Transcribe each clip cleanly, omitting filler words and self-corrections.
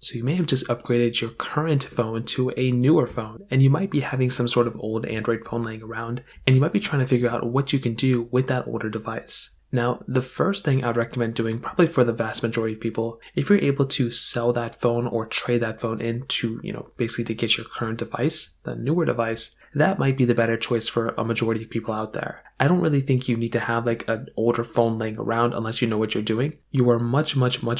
So you may have just upgraded your current phone to a newer phone, and you might be having some sort of old Android phone laying around, and you might be trying to figure out what you can do with that older device. Now, the first thing I would recommend doing, probably for the vast majority of people, if you're able to sell that phone or trade that phone in to, basically to get your current device, the newer device, that might be the better choice for a majority of people out there. I don't really think you need to have like an older phone laying around unless you know what you're doing. You are much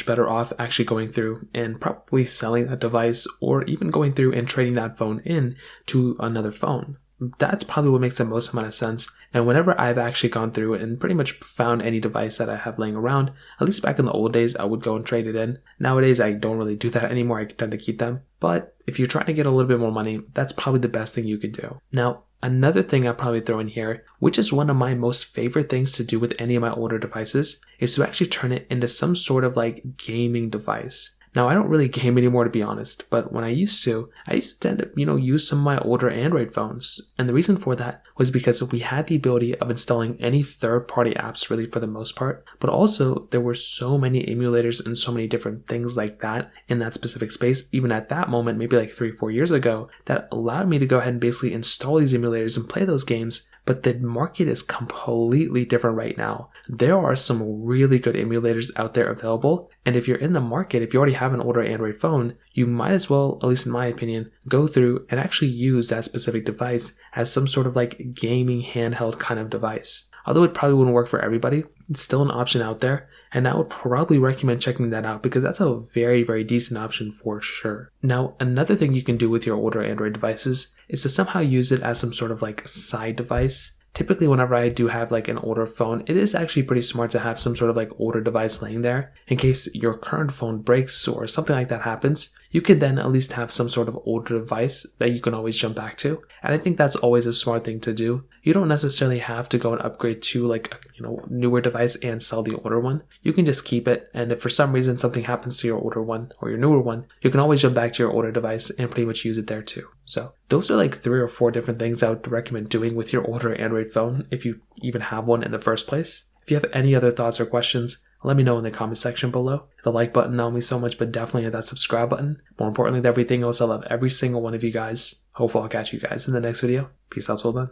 better off actually going through and probably selling that device, or even going through and trading that phone in to another phone. That's probably what makes the most amount of sense. And whenever I've actually gone through and pretty much found any device that I have laying around, at least back in the old days, I would go and trade it in. Nowadays, I don't really do that anymore. I tend to keep them. But if you're trying to get a little bit more money, that's probably the best thing you could do. Now, another thing I'll probably throw in here, which is one of my most favorite things to do with any of my older devices, is to actually turn it into some sort of like gaming device. Now, I don't really game anymore, to be honest, but when I used to tend to, use some of my older Android phones. And the reason for that was because we had the ability of installing any third-party apps, really, for the most part. But also, there were so many emulators and so many different things like that in that specific space, even at that moment, maybe like 3-4 years ago, that allowed me to go ahead and basically install these emulators and play those games. But the market is completely different right now. There are some really good emulators out there available. And if you're in the market, if you already have an older Android phone, you might as well, at least in my opinion, go through and actually use that specific device as some sort of like gaming handheld kind of device. Although it probably wouldn't work for everybody, it's still an option out there. And I would probably recommend checking that out because that's a very decent option for sure. Now, another thing you can do with your older Android devices is to somehow use it as some sort of like side device. Typically, whenever I do have like an older phone, it is actually pretty smart to have some sort of like older device laying there in case your current phone breaks or something like that happens. You can then at least have some sort of older device that you can always jump back to. And I think that's always a smart thing to do. You don't necessarily have to go and upgrade to like, newer device and sell the older one. You can just keep it. And if for some reason something happens to your older one or your newer one, you can always jump back to your older device and pretty much use it there too. So those are like 3 or 4 different things I would recommend doing with your older Android phone if you even have one in the first place. If you have any other thoughts or questions, let me know in the comment section below. Hit the like button, that would mean so much, but definitely hit that subscribe button. More importantly than everything else, I love every single one of you guys. Hopefully I'll catch you guys in the next video. Peace out till then.